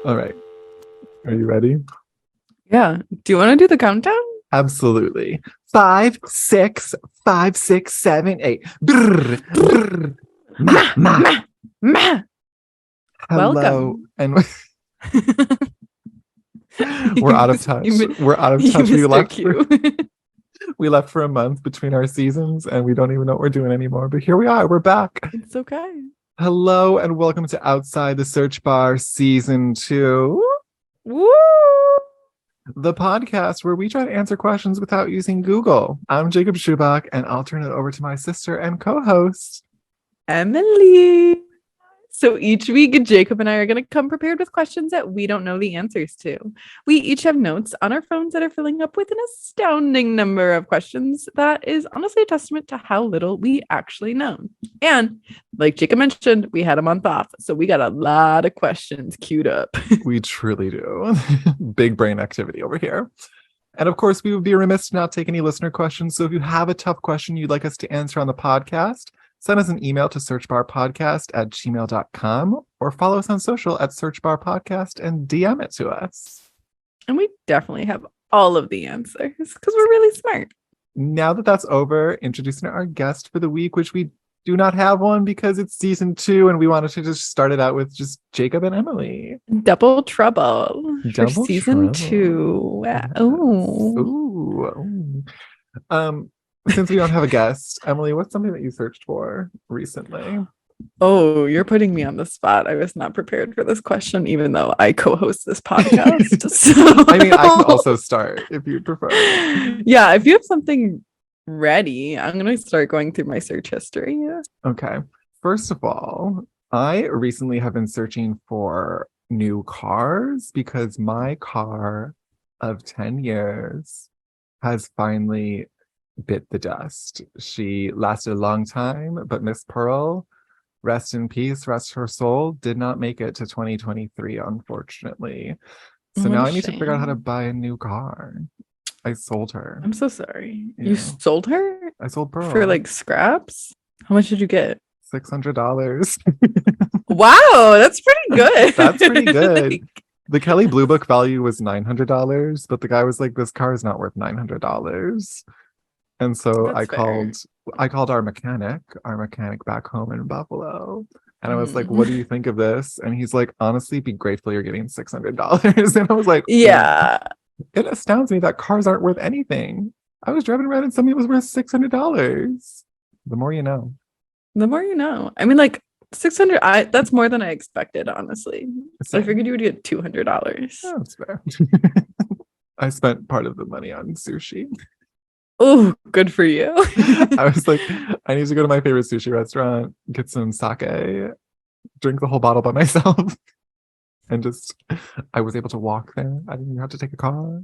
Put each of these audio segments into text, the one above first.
All right. Are you ready? Yeah. Do you want to do the countdown? Absolutely. 5, 6, 5, 6, 7, 8. Brr, brr. Ma. Hello. Welcome. And we're out of touch. We're out of touch. We left for a month between our seasons and we don't even know what we're doing anymore. But here we are. We're back. It's okay. Hello and welcome to Outside the Search Bar Season 2. Woo! The podcast where we try to answer questions without using Google. I'm Jacob Schubach, and I'll turn it over to my sister and co-host, Emily. So each week, Jacob and I are going to come prepared with questions that we don't know the answers to. We each have notes on our phones that are filling up with an astounding number of questions that is honestly a testament to how little we actually know. And like Jacob mentioned, we had a month off, so we got a lot of questions queued up. We truly do. Big brain activity over here. And of course, we would be remiss to not take any listener questions. So if you have a tough question you'd like us to answer on the podcast, send us an email to searchbarpodcast@gmail.com or follow us on social at searchbarpodcast and DM it to us. And we definitely have all of the answers because we're really smart. Now that that's over, introducing our guest for the week, which we do not have one because it's season 2 and we wanted to just start it out with just Jacob and Emily. Double trouble for Double season trouble. 2. Oh. Ooh. Since we don't have a guest, Emily, what's something that you searched for recently? Oh, you're putting me on the spot. I was not prepared for this question, even though I co-host this podcast. So. I mean, I can also start if you prefer. Yeah, if you have something ready, I'm going to start going through my search history. Okay. First of all, I recently have been searching for new cars because my car of 10 years has finally bit the dust. She lasted a long time, but Miss Pearl, rest in peace, rest her soul, did not make it to 2023, unfortunately. So now I need to figure out how to buy a new car. I sold her. I'm so sorry. Yeah. You sold her? I sold Pearl. For like scraps? How much did you get? $600. Wow, that's pretty good. That's pretty good. The Kelley Blue Book value was $900, but the guy was like, this car is not worth $900. And so I called our mechanic back home in Buffalo. And I was like, what do you think of this? And he's like, honestly, be grateful you're getting $600. And I was like, yeah. It astounds me that cars aren't worth anything. I was driving around and something was worth $600. The more you know. The more you know. I mean, like 600, that's more than I expected, honestly. So I figured you would get $200. Oh, that's fair. I spent part of the money on sushi. Oh, good for you. I was like, I need to go to my favorite sushi restaurant, get some sake, drink the whole bottle by myself. And just, I was able to walk there. I didn't even have to take a car.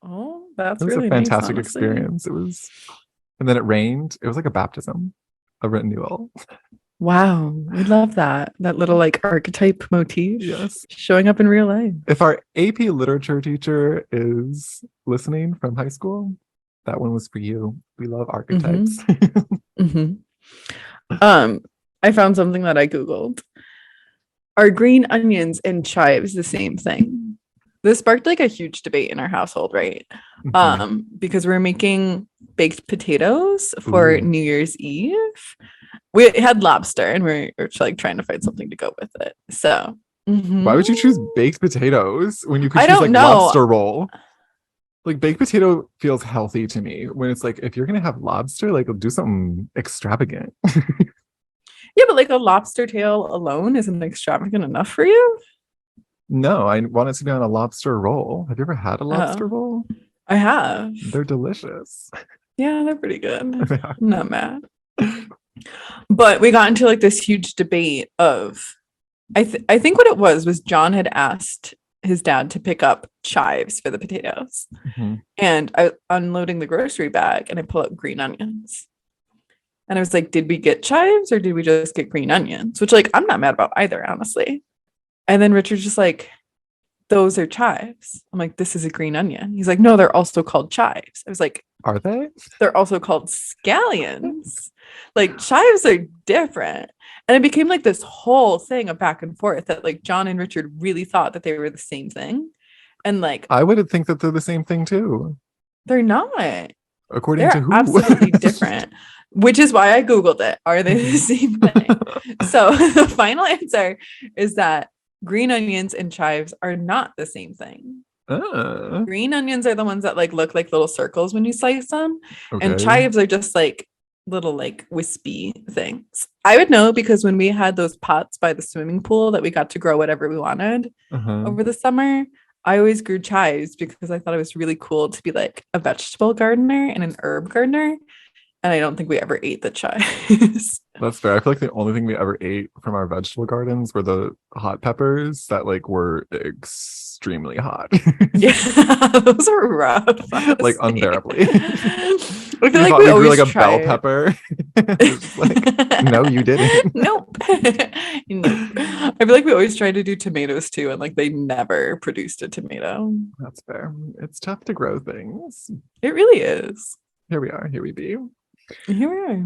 Oh, that's really a fantastic nice, experience. It was, and then it rained. It was like a baptism, a renewal. Wow, we love that. That little like archetype motif. Yes. Showing up in real life. If our AP literature teacher is listening from high school, that one was for you. We love archetypes. I found something that I Googled. Are green onions and chives the same thing? This sparked like a huge debate in our household, right? Because we're making baked potatoes for New Year's Eve. We had lobster and we're like trying to find something to go with it. So why would you choose baked potatoes when you could choose like know. lobster roll? Like baked potato feels healthy to me when it's like, if you're gonna have lobster, like do something extravagant. Yeah, but like a lobster tail alone isn't extravagant enough for you? No, I want it to be on a lobster roll. Have you ever had a lobster roll? I have. They're delicious. Yeah, they're pretty good. I'm not mad. But we got into like this huge debate of, I think what it was John had asked his dad to pick up chives for the potatoes. And I unloading the grocery bag and I pull out green onions. And I was like, did we get chives or did we just get green onions? Which like, I'm not mad about either, honestly. And then Richard's just like, those are chives. I'm like, this is a green onion. He's like, no, they're also called chives. I was like, are they? They're also called scallions. Like chives are different. And it became like this whole thing of back and forth that like John and Richard really thought that they were the same thing. And like I would think that they're the same thing too. they're not. According to They're who? absolutely different, which is why I Googled it. Are they the same thing? So the final answer is that green onions and chives are not the same thing. Green onions are the ones that like look like little circles when you slice them, and Okay. chives are just like little like wispy things. I would know because when we had those pots by the swimming pool that we got to grow whatever we wanted over the summer, I always grew chives because I thought it was really cool to be like a vegetable gardener and an herb gardener. And I don't think we ever ate the chives. That's fair. I feel like the only thing we ever ate from our vegetable gardens were the hot peppers that like were extremely hot. Yeah, those are rough. Like unbearably. I feel like we grew always like a bell tried. pepper. Like, no, you didn't. Nope. Nope. I feel like we always tried to do tomatoes too, and like they never produced a tomato. That's fair. It's tough to grow things. It really is. Here we are. Here we be. Here we are.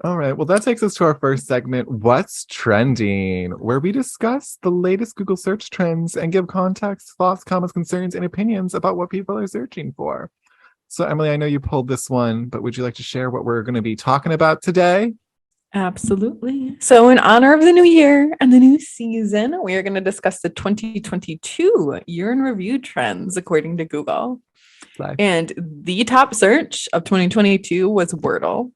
All right. Well, that takes us to our first segment, What's Trending, where we discuss the latest Google search trends and give context, thoughts, comments, concerns, and opinions about what people are searching for. So, Emily, I know you pulled this one, but would you like to share what we're going to be talking about today? Absolutely. So, in honor of the new year and the new season, we are going to discuss the 2022 year in review trends according to Google. And the top search of 2022 was Wordle,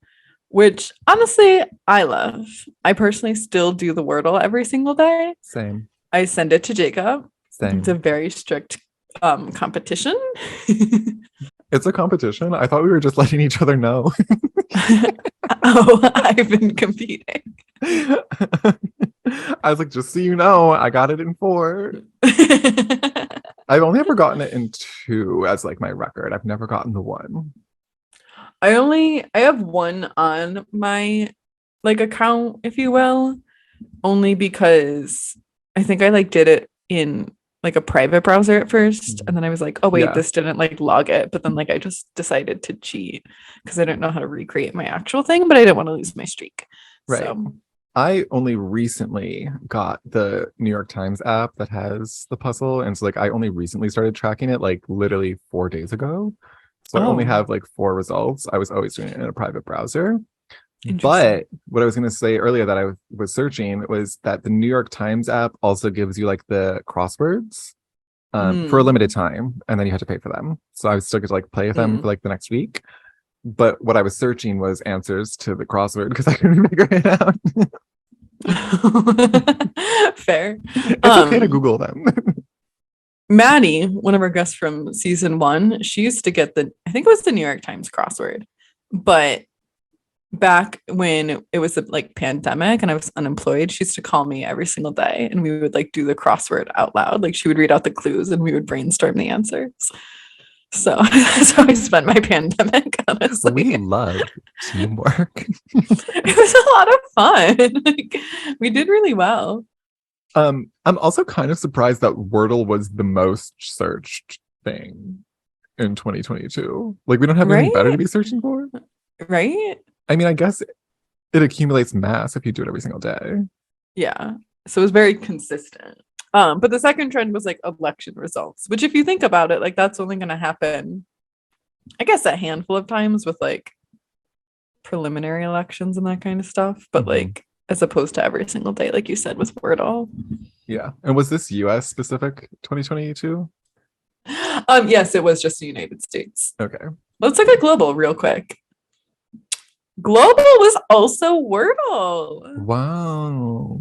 which honestly, I love. I personally still do the Wordle every single day. Same. I send it to Jacob. Same. It's a very strict competition. It's a competition. I thought we were just letting each other know. Oh, I've been competing. I was like, just so you know, I got it in 4. I've only ever gotten it in 2 as like my record. I've never gotten the 1. I have 1 on my like account, if you will, only because I think I like did it in like a private browser at first, and then I was like, oh wait, this didn't like log it, but then like I just decided to cheat because I didn't know how to recreate my actual thing, but I didn't want to lose my streak. Right. So. I only recently got the New York Times app that has the puzzle. And so like I only recently started tracking it like literally 4 days ago. So I only have like 4 results. I was always doing it in a private browser. But what I was going to say earlier that I was searching was that the New York Times app also gives you like the crosswords for a limited time. And then you have to pay for them. So I was still get to like play with them for like the next week. But what I was searching was answers to the crossword because I couldn't figure it out. Fair. It's okay to Google them. Maddie, one of our guests from season 1, she used to get I think it was the New York Times crossword. But back when it was like pandemic and I was unemployed, she used to call me every single day and we would like do the crossword out loud. Like she would read out the clues and we would brainstorm the answers. So that's how I spent my pandemic, honestly. We love teamwork. It was a lot of fun. Like, we did really well. I'm also kind of surprised that Wordle was the most searched thing in 2022. Like we don't have anything better to be searching for. Right? I mean, I guess it accumulates mass if you do it every single day. Yeah. So it was very consistent. But the second trend was like election results, which if you think about it, like that's only going to happen, I guess, a handful of times with like preliminary elections and that kind of stuff. But like, as opposed to every single day, like you said, with Wordle. Yeah. And was this US specific 2022? Yes, it was just the United States. Okay. Let's look at global real quick. Global was also Wordle. Wow.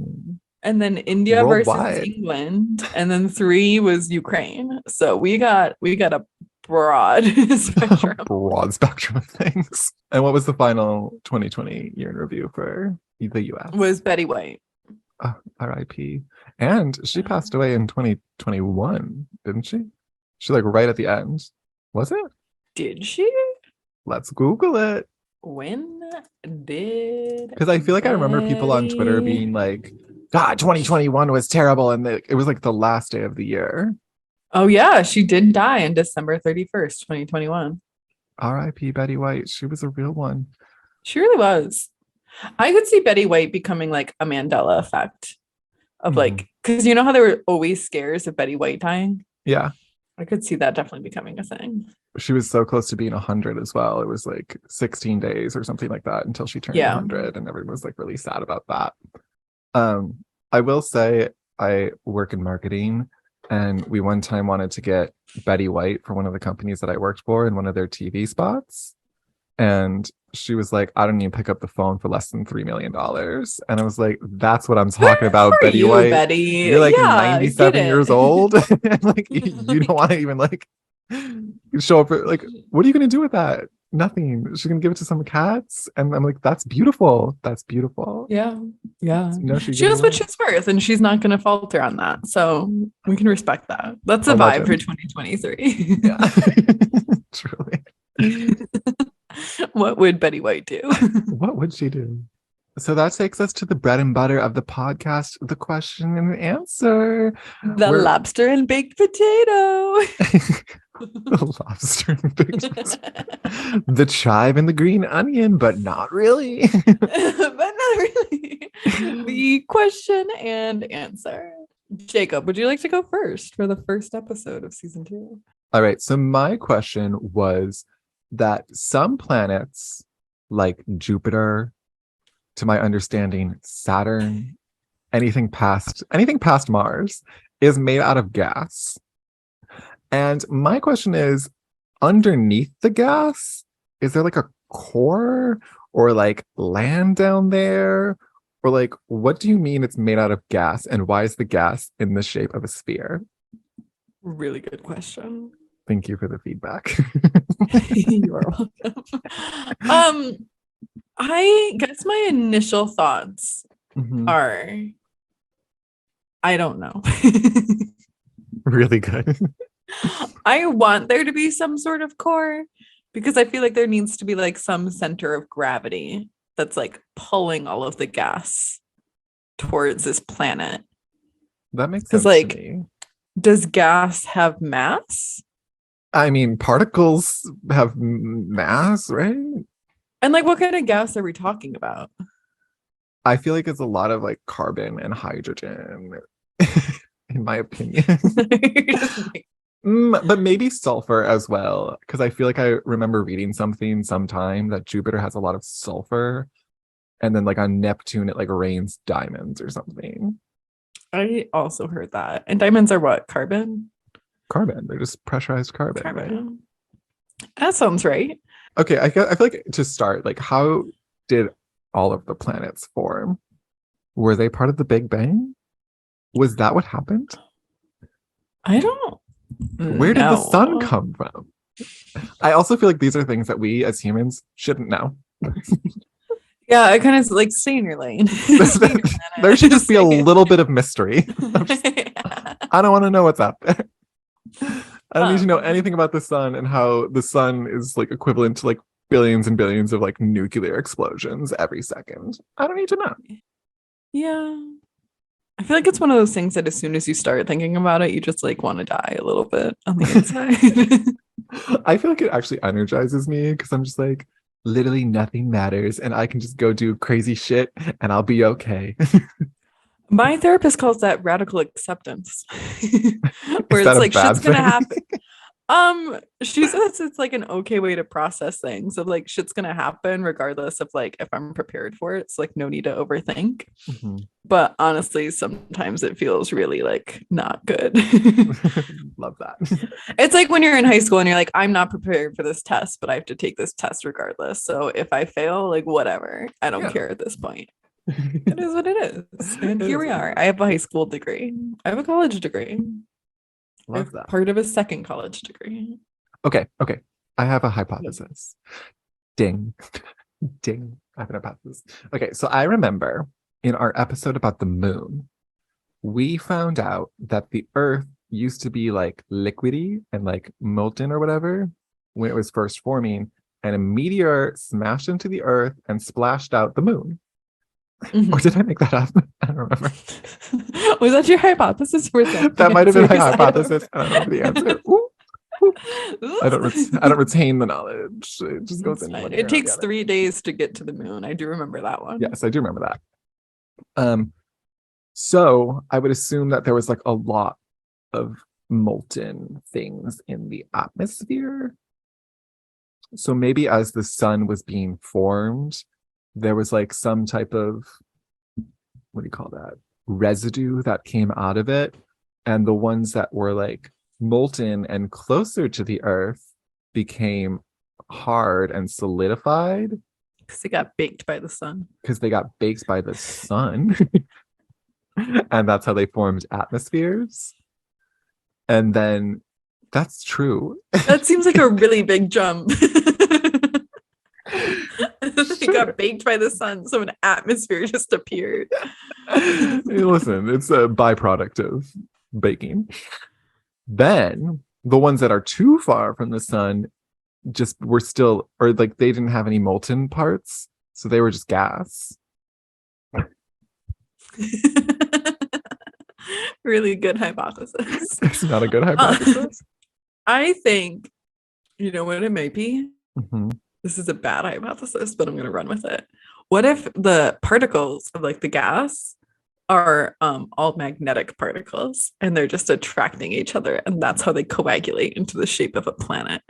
And then India versus England, and then 3 was Ukraine. So we got a broad spectrum. Broad spectrum of things. And what was the final 2020 year in review for the US? Was Betty White. R.I.P. And she passed away in 2021, didn't she? She like right at the end. Was it? Did she? Let's Google it. When did? Because I feel like I remember people on Twitter being like, God, 2021 was terrible. And it was like the last day of the year. Oh, yeah. She did die on December 31st, 2021. R.I.P. Betty White. She was a real one. She really was. I could see Betty White becoming like a Mandela effect of Mhm. like, because you know how there were always scares of Betty White dying? Yeah. I could see that definitely becoming a thing. She was so close to being 100 as well. It was like 16 days or something like that until she turned Yeah. 100, and everyone was like really sad about that. I will say I work in marketing, and we one time wanted to get Betty White for one of the companies that I worked for in one of their TV spots. And she was like, I don't even pick up the phone for less than $3 million. And I was like, that's what I'm talking about, Who are Betty you, White. Betty? You're like Yeah, 97 get it. years old. And like you don't want to even like show up for, like, what are you gonna do with that? Nothing. She's gonna give it to some cats. And I'm like, that's beautiful. That's beautiful. Yeah. Yeah. No, She knows what she's worth and she's not going to falter on that. So we can respect that. That's a vibe for 2023. Yeah. Truly. What would Betty White do? What would she do? So that takes us to the bread and butter of the podcast, the question and answer. The lobster and baked potato. The lobster and baked potato. The chive and the green onion, but not really. But not really. The question and answer. Jacob, would you like to go first for the first episode of season 2? All right. So my question was that some planets like Jupiter, to my understanding, Saturn, anything past Mars is made out of gas. And my question is, underneath the gas, is there like a core or like land down there? Or like, what do you mean it's made out of gas, and why is the gas in the shape of a sphere? Really good question. Thank you for the feedback. You are welcome. I guess my initial thoughts are, I don't know. Really good. I want there to be some sort of core, because I feel like there needs to be like some center of gravity that's like pulling all of the gas towards this planet. That makes sense. Like, to me. Does gas have mass? I mean, particles have mass, right? And like, what kind of gas are we talking about? I feel like it's a lot of like carbon and hydrogen, in my opinion. But maybe sulfur as well, because I feel like I remember reading something sometime that Jupiter has a lot of sulfur, and then like on Neptune it like rains diamonds or something. I also heard that. And diamonds are what? Carbon? Carbon. They're just pressurized carbon. Right? That sounds right. Okay, I feel like to start, like, how did all of the planets form? Were they part of the Big Bang? Was that what happened? I don't. Where did the sun come from? I also feel like these are things that we as humans shouldn't know. Yeah, I kind of like stay in your lane. There should just be a little bit of mystery. I don't want to know what's out there. I don't need to know anything about the sun and how the sun is like equivalent to like billions and billions of like nuclear explosions every second. I don't need to know. Yeah. I feel like it's one of those things that as soon as you start thinking about it, you just like want to die a little bit on the inside. I feel like it actually energizes me, because I'm just like, literally nothing matters and I can just go do crazy shit and I'll be okay. My therapist calls that radical acceptance. Where it's like shit's gonna happen. She says it's like an okay way to process things, of like shit's gonna happen regardless of like if I'm prepared for it. It's like no need to overthink. But honestly, sometimes it feels really like not good. Love that. It's like when you're in high school and you're like, I'm not prepared for this test, but I have to take this test regardless. So if I fail, like whatever, I don't care at this point. It is what it is. And here we are. I have a high school degree. I have a college degree. Love that. Part of a second college degree. Okay. I have a hypothesis. Ding. Ding. I have an hypothesis. Okay, so I remember in our episode about the moon, we found out that the Earth used to be like liquidy and like molten or whatever when it was first forming, and a meteor smashed into the Earth and splashed out the moon. Or did I make that up? I don't remember. Was that your hypothesis? That might have been my hypothesis. I don't know the answer. I don't retain the knowledge. It just goes It's in fine. one ear It and out the takes other. 3 days to get to the moon. I do remember that one. Yes, I do remember that. So I would assume that there was like a lot of molten things in the atmosphere. So maybe as the sun was being formed, there was like some type of, what do you call that? Residue that came out of it. And the ones that were like molten and closer to the earth became hard and solidified Because they got baked by the sun. because they got baked by the sun. And that's how they formed atmospheres. And then that's true. That seems like a really big jump. They got baked by the sun, so an atmosphere just appeared. Listen, it's a byproduct of baking. Then the ones that are too far from the sun just were still, or like they didn't have any molten parts, so they were just gas. Really good hypothesis. It's not a good hypothesis. I think, you know what it might be? Mhm. This is a bad hypothesis, but I'm going to run with it. What if the particles of like the gas are all magnetic particles and they're just attracting each other, and that's how they coagulate into the shape of a planet?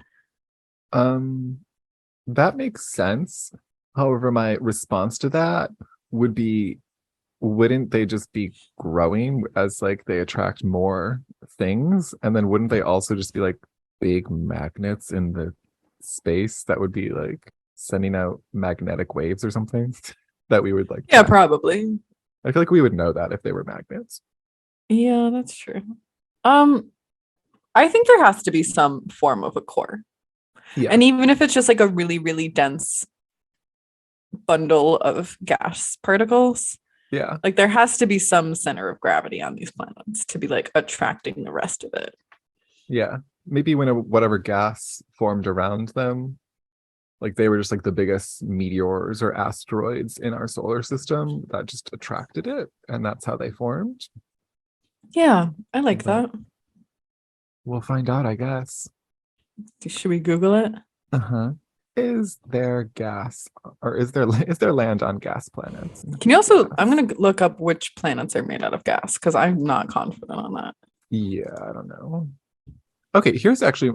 That makes sense. However, my response to that would be, wouldn't they just be growing as like they attract more things? And then wouldn't they also just be like big magnets in the space that would be like sending out magnetic waves or something that we would like Yeah, track? probably. I feel like we would know that if they were magnets. Yeah, that's true. I think there has to be some form of a core. Yeah. And even if it's just like a really, really dense bundle of gas particles, Yeah. like there has to be some center of gravity on these planets to be like attracting the rest of it. Yeah. Maybe when whatever gas formed around them, like they were just like the biggest meteors or asteroids in our solar system that just attracted it, and that's how they formed. Yeah, I like But that. we'll find out, I guess. Should we Google it? Uh-huh. Is there gas, or is there land on gas planets? Can you also, I'm going to look up which planets are made out of gas because I'm not confident on that. Yeah, I don't know. Okay, here's actually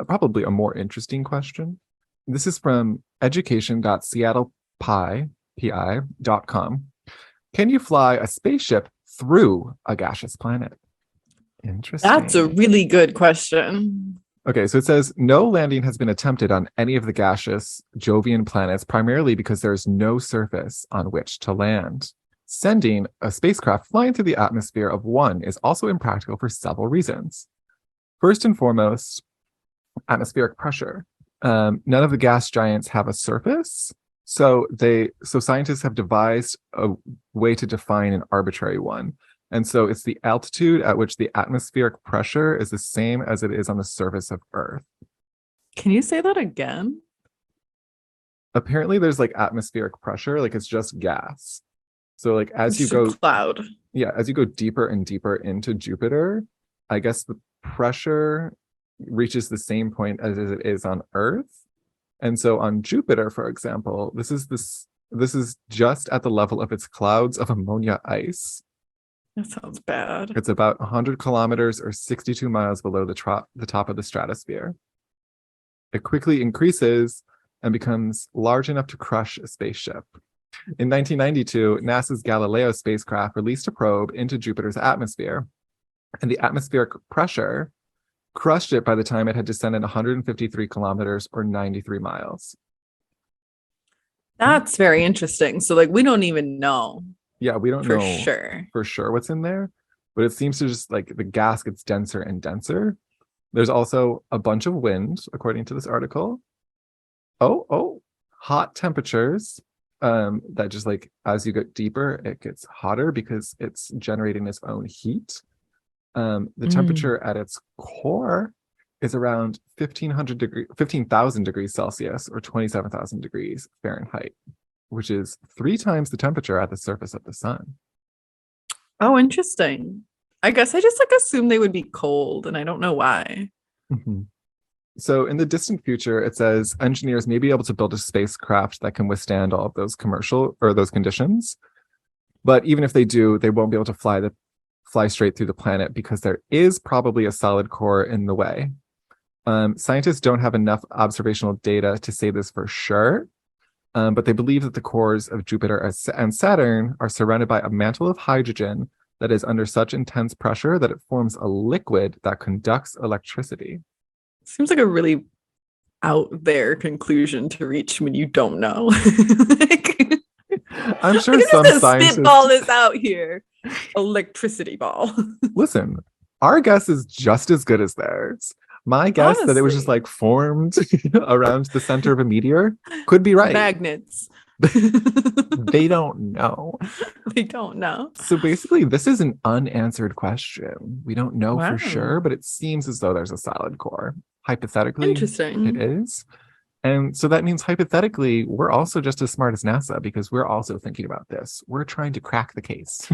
probably a more interesting question. This is from education.seattlepi.com. Can you fly a spaceship through a gaseous planet? Interesting. That's a really good question. Okay, so it says no landing has been attempted on any of the gaseous Jovian planets, primarily because there's no surface on which to land. Sending a spacecraft flying through the atmosphere of one is also impractical for several reasons. First and foremost, atmospheric pressure. None of the gas giants have a surface, so scientists have devised a way to define an arbitrary one. And so it's the altitude at which the atmospheric pressure is the same as it is on the surface of Earth. Can you say that again? Apparently there's like atmospheric pressure, like it's just gas. So like as you It's a go cloud. as you go deeper and deeper into Jupiter, I guess the pressure reaches the same point as it is on Earth. And so on Jupiter, for example, this is just at the level of its clouds of ammonia ice. That sounds bad. It's about 100 kilometers or 62 miles below the top of the stratosphere. It quickly increases and becomes large enough to crush a spaceship. In 1992, NASA's Galileo spacecraft released a probe into Jupiter's atmosphere, and the atmospheric pressure crushed it by the time it had descended 153 kilometers or 93 miles. That's very interesting. So like we don't even know. Yeah, we don't for know sure. for sure what's in there, but it seems to just like the gas gets denser and denser. There's also a bunch of wind, according to this article. Hot temperatures. That just like as you get deeper, it gets hotter because it's generating its own heat. The temperature at its core is around 15,000 degrees Celsius or 27,000 degrees Fahrenheit, which is 3 times the temperature at the surface of the sun. Oh, interesting. I guess I just like assumed they would be cold, and I don't know why. Mm-hmm. So in the distant future, it says engineers may be able to build a spacecraft that can withstand all of those commercial or those conditions. But even if they do, they won't be able to fly straight through the planet because there is probably a solid core in the way. Scientists don't have enough observational data to say this for sure, but they believe that the cores of Jupiter and Saturn are surrounded by a mantle of hydrogen that is under such intense pressure that it forms a liquid that conducts electricity. Seems like a really out there conclusion to reach when you don't know. Like, I'm sure like, some just scientists spitball this out here. Electricity ball. listen. Our guess is just as good as theirs. My guess that it was just Honestly. like formed around the center of a meteor could be right. Magnets. They don't know. They don't know. So basically, this is an unanswered question. We don't know Wow. for sure, but it seems as though there's a solid core. Hypothetically, Interesting. it is. And so that means hypothetically, we're also just as smart as NASA because we're also thinking about this. We're trying to crack the case.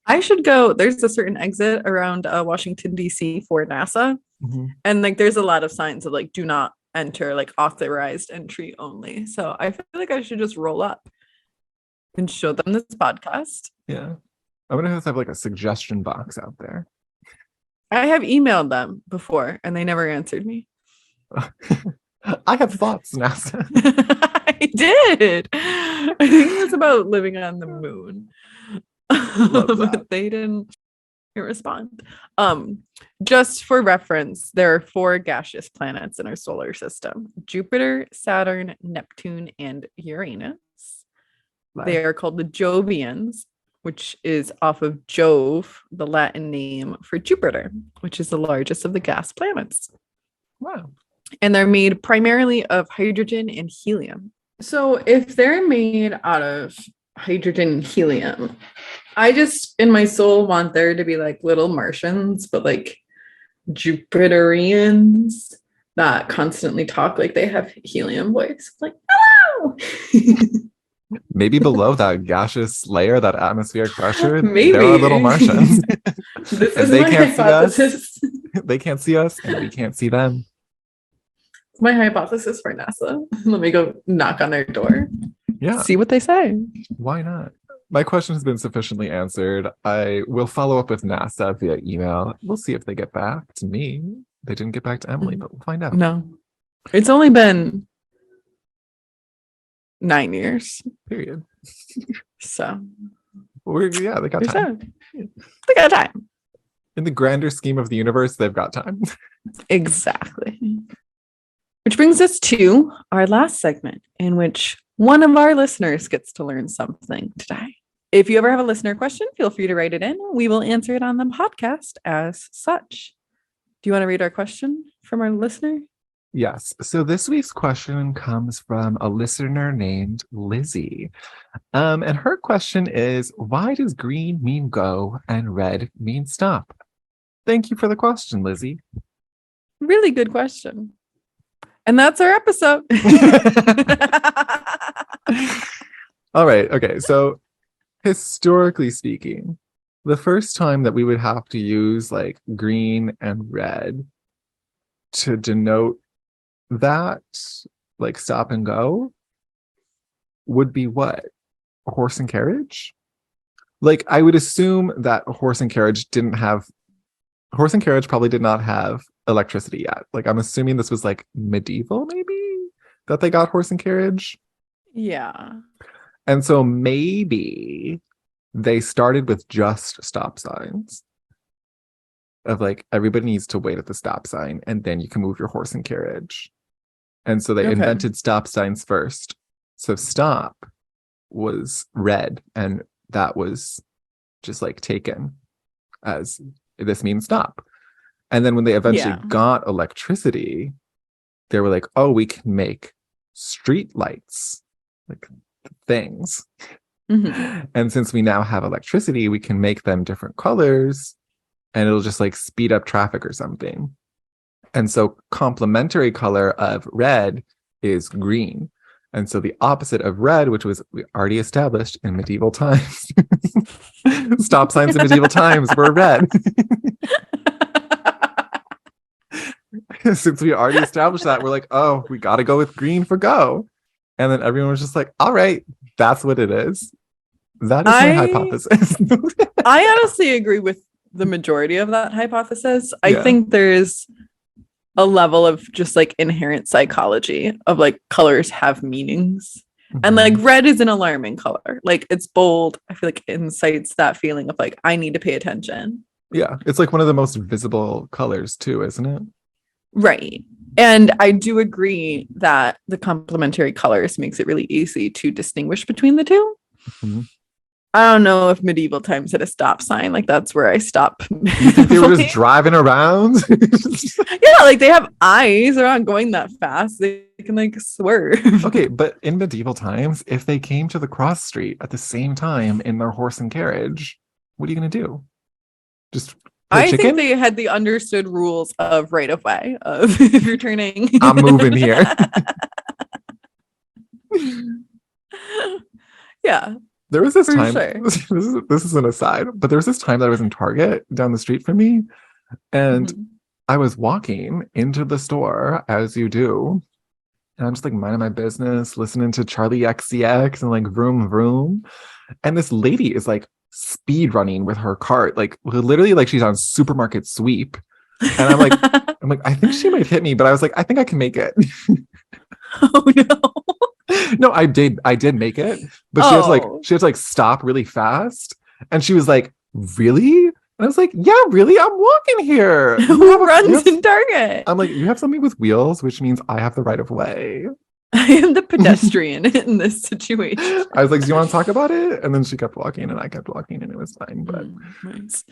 I should go. There's a certain exit around Washington, D.C. for NASA. Mhm. And like there's a lot of signs of like do not enter, like authorized entry only. So I feel like I should just roll up and show them this podcast. Yeah. I'm gonna have like a suggestion box out there. I have emailed them before and they never answered me. I have thoughts, NASA. I did. I think it was about living on the moon. But they didn't respond. Just for reference, there are 4 gaseous planets in our solar system: Jupiter, Saturn, Neptune, and Uranus. They are called the Jovians, which is off of Jove, the Latin name for Jupiter, which is the largest of the gas planets. Wow. And they're made primarily of hydrogen and helium. So if they're made out of hydrogen and helium, I just in my soul want there to be like little Martians, but like Jupiterians that constantly talk like they have helium voice. Like, hello. Maybe below that gaseous layer, that atmospheric pressure, Maybe there are little Martians. This And is they my can't see us. hypothesis. They can't see us, and we can't see them. My hypothesis for NASA. Let me go knock on their door. Yeah, See what they say. why not? My question has been sufficiently answered. I will follow up with NASA via email. We'll see if they get back to me. They didn't get back to Emily, but we'll find out. No. It's only been 9 years. Period. So Yeah, they got time. they got time. In the grander scheme of the universe, they've got time. Exactly. Which brings us to our last segment, in which one of our listeners gets to learn something today. If you ever have a listener question, feel free to write it in. We will answer it on the podcast as such. Do you want to read our question from our listener? Yes. So this week's question comes from a listener named Lizzie. And her question is, why does green mean go and red mean stop? Thank you for the question, Lizzie. Really good question. And that's our episode. All right. Okay. So historically speaking, the first time that we would have to use like green and red to denote that, like stop and go, would be what? A horse and carriage? Like, I would assume that a horse and carriage probably did not have electricity yet. Like, I'm assuming this was like medieval, maybe, that they got horse and carriage. Yeah. And so maybe they started with just stop signs of like, everybody needs to wait at the stop sign and then you can move your horse and carriage. And so they invented stop signs first. So stop was red, and that was just like taken as this means stop. And then when they eventually got electricity, they were like, oh, we can make street lights, like things. Mm-hmm. And since we now have electricity, we can make them different colors and it'll just like speed up traffic or something. And so complementary color of red is green. And so the opposite of red, which was we already established in medieval times, stop signs in medieval times were red. Since we already established that, we're like, oh, we got to go with green for go. And then everyone was just like, all right, that's what it is. That is my hypothesis. I honestly agree with the majority of that hypothesis. I Yeah. think there's a level of just like inherent psychology of like colors have meanings. And like red is an alarming color. Like it's bold. I feel like it incites that feeling of like, I need to pay attention. Yeah. It's like one of the most visible colors too, isn't it? Right. And I do agree that the complementary colors makes it really easy to distinguish between the two. Mm-hmm. I don't know if medieval times had a stop sign. Like that's where I stop. You think they were just driving around? Yeah, like they have eyes. They're not going that fast. They can like swerve. Okay, but in medieval times, if they came to the cross street at the same time in their horse and carriage, what are you going to do? Just play I chicken? think they had the understood rules of right of way of if you're turning. I'm moving here. Yeah. There was this For time, sure. this is an aside, but there was this time that I was in Target down the street from me, and I was walking into the store as you do, and I'm just like minding my business, listening to Charlie XCX and like vroom vroom. And this lady is like speed running with her cart, like literally like she's on supermarket sweep. And I'm like, I think she might hit me, but I was like, I think I can make it. Oh no. No, I did make it, but she had to like stop really fast. And she was like, really? And I was like, yeah, really? I'm walking here. Who runs in Target? I'm like, you have something with wheels, which means I have the right of way. I am the pedestrian in this situation. I was like, do you want to talk about it? And then she kept walking and I kept walking and it was fine. But nice.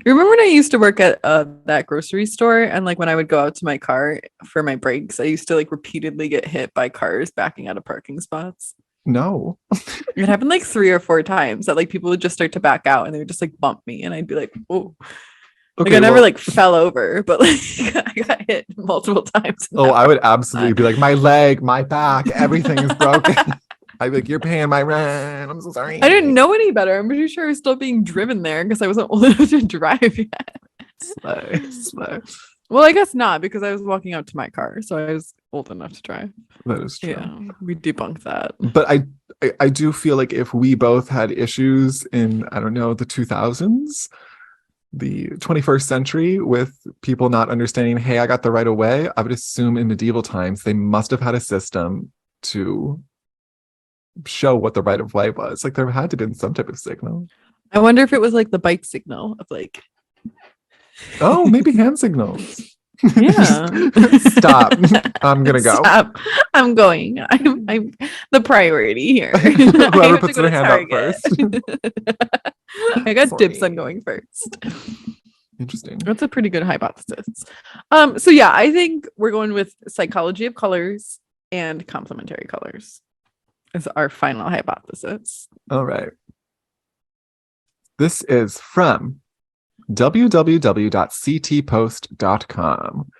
Remember when I used to work at that grocery store, and like when I would go out to my car for my breaks, I used to like repeatedly get hit by cars backing out of parking spots. No. It happened like 3 or 4 times that like people would just start to back out and they would just like bump me and I'd be like, oh. Okay, like I never like fell over, but like I got hit multiple times. Oh, I would absolutely be like, my leg, my back, everything is broken. I'd be like, you're paying my rent. I'm so sorry. I didn't know any better. I'm pretty sure I was still being driven there because I wasn't old enough to drive yet. Slow. Well, I guess not, because I was walking out to my car, so I was old enough to drive. That is true. Yeah, we debunked that. But I do feel like if we both had issues in, I don't know, the 2000s, the 21st century, with people not understanding, hey, I got the right of way, I would assume in medieval times they must have had a system to show what the right of way was. Like there had to have been some type of signal. I wonder if it was like the bike signal of like, oh, maybe hand signals. Yeah. Stop. I'm gonna go. Stop. I'm going. I'm the priority here. Whoever puts their hand up first. I got dibs on going first. Interesting. That's a pretty good hypothesis. So yeah, I think we're going with psychology of colors and complementary colors as our final hypothesis. All right. This is from www.ctpost.com.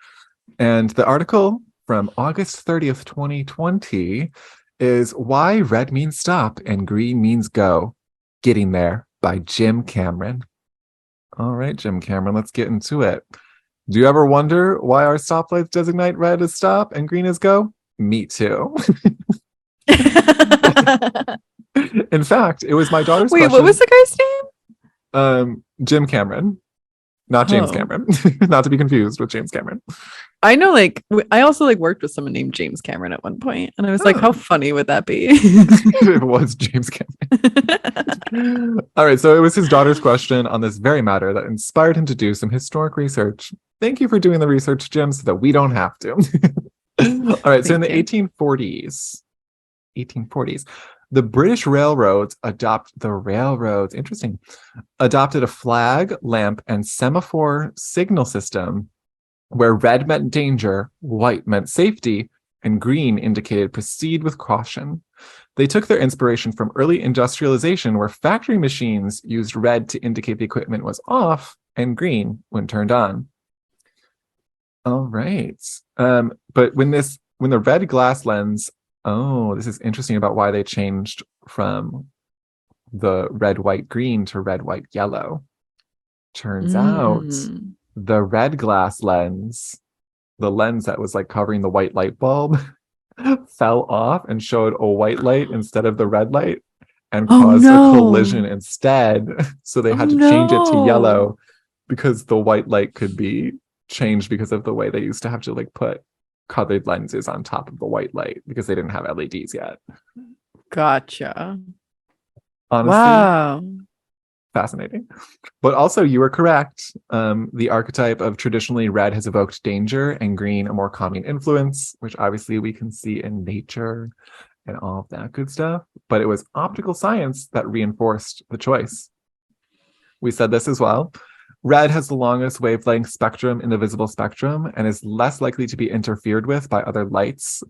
And the article from August 30th, 2020 is Why Red Means Stop and Green Means Go. Getting There by Jim Cameron. All right, Jim Cameron, let's get into it. Do you ever wonder why our stoplights designate red as stop and green as go? Me too. In fact, it was my daughter's question. What was the guy's name? Jim Cameron, not James Cameron, not to be confused with James Cameron. I know, like, I also like worked with someone named James Cameron at one point, and I was like, how funny would that be? It was James Cameron. All right, so it was his daughter's question on this very matter that inspired him to do some historic research. Thank you for doing the research, Jim, so that we don't have to. All right, so in the 1840s, the British railroads adopted a flag, lamp, and semaphore signal system where red meant danger, white meant safety, and green indicated proceed with caution. They took their inspiration from early industrialization, where factory machines used red to indicate the equipment was off and green when turned on. All right. But when the red glass lens, this is interesting about why they changed from the red, white, green to red, white, yellow. Turns out the red glass lens the lens that was like covering the white light bulb fell off and showed a white light instead of the red light and caused a collision instead. So they had to change it to yellow because the white light could be changed because of the way they used to have to like put colored lenses on top of the white light because they didn't have LEDs yet. Gotcha. Honestly, wow. Fascinating. But also you were correct. The archetype of traditionally red has evoked danger and green a more calming influence, which obviously we can see in nature and all of that good stuff. But it was optical science that reinforced the choice. We said this as well. Red has the longest wavelength spectrum in the visible spectrum and is less likely to be interfered with by other lights,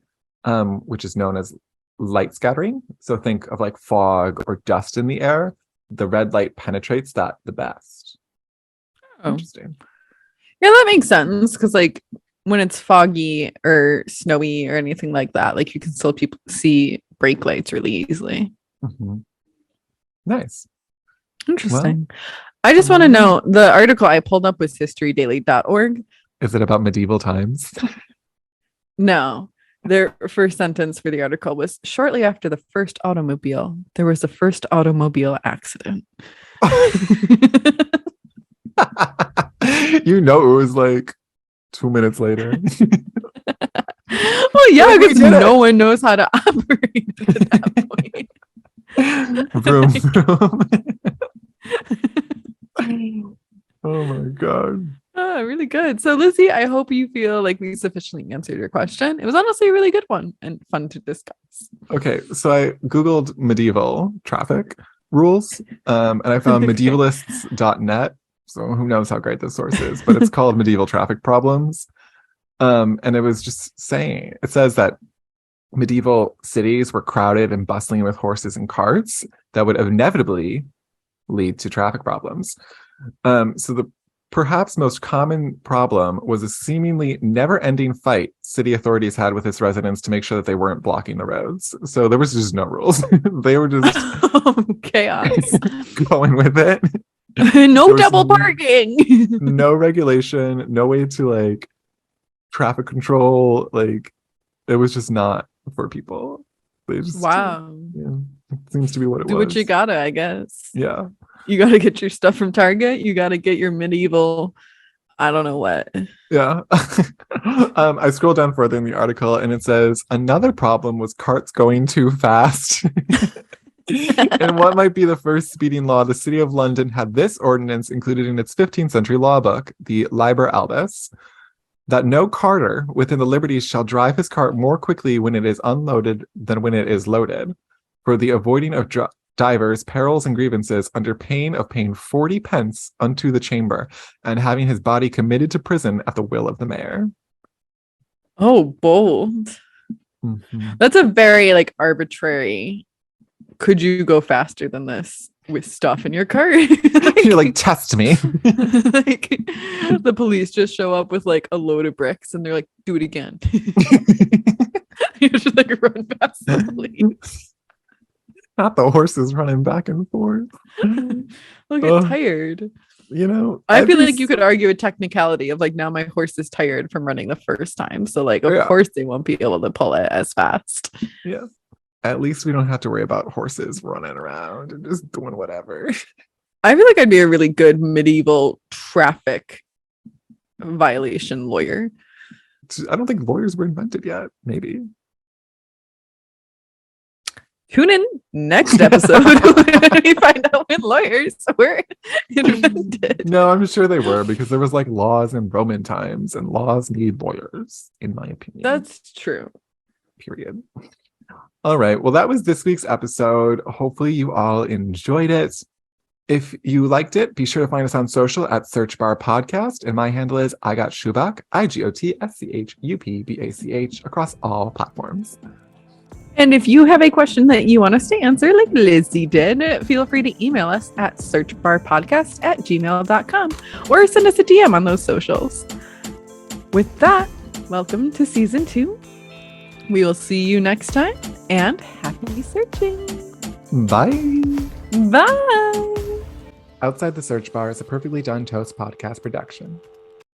which is known as light scattering. So think of like fog or dust in the air. The red light penetrates that the best. Oh. Interesting. Yeah, that makes sense because like when it's foggy or snowy or anything like that, like you can still see brake lights really easily. Mm-hmm. Nice. Interesting. Well, I just want to know, the article I pulled up was historydaily.org. Is it about medieval times? No. Their first sentence for the article was, shortly after the first automobile, there was the first automobile accident. You know, it was like 2 minutes later. Well, yeah, because no one knows how to operate at that point. Vroom. Oh my God. Oh, really good. So, Lizzie, I hope you feel like we sufficiently answered your question. It was honestly a really good one and fun to discuss. Okay, so I Googled medieval traffic rules and I found medievalists.net. So who knows how great this source is, but it's called Medieval Traffic Problems. And it was just saying, it says that medieval cities were crowded and bustling with horses and carts that would inevitably lead to traffic problems. So the perhaps most common problem was a seemingly never-ending fight city authorities had with its residents to make sure that they weren't blocking the roads. So there was just no rules. They were just chaos going with it. No double parking. No regulation, no way to like traffic control. Like it was just not for people. They just it seems to be what it was. Do what you gotta, I guess. Yeah. You got to get your stuff from Target. You got to get your medieval, I don't know what. Yeah. I scrolled down further in the article and it says, another problem was carts going too fast. And what might be the first speeding law? The City of London had this ordinance included in its 15th century law book, the Liber Albus, that no carter within the liberties shall drive his cart more quickly when it is unloaded than when it is loaded, for the avoiding of divers, perils, and grievances under pain of paying 40 pence unto the chamber and having his body committed to prison at the will of the mayor. Oh, bold. Mm-hmm. That's a very like arbitrary. Could you go faster than this with stuff in your cart? You're like, test me. Like the police just show up with like a load of bricks and they're like, do it again. You just like run past the police. Not the horses running back and forth. They'll get tired. You know, I feel like you could argue a technicality of like, now my horse is tired from running the first time. So like, of course they won't be able to pull it as fast. Yeah. At least we don't have to worry about horses running around and just doing whatever. I feel like I'd be a really good medieval traffic violation lawyer. I don't think lawyers were invented yet. Maybe. Tune in next episode when we find out when lawyers were invented. No, I'm sure they were because there was like laws in Roman times and laws need lawyers, in my opinion. That's true. Period. All right. Well, that was this week's episode. Hopefully you all enjoyed it. If you liked it, be sure to find us on social at Search Bar Podcast. And my handle is IGotSchubach, IGOTSCHUPBACH across all platforms. And if you have a question that you want us to answer, like Lizzie did, feel free to email us at searchbarpodcast@gmail.com or send us a DM on those socials. With that, welcome to season 2. We will see you next time and happy searching. Bye. Bye. Outside the Search Bar is a Perfectly Done Toast podcast production.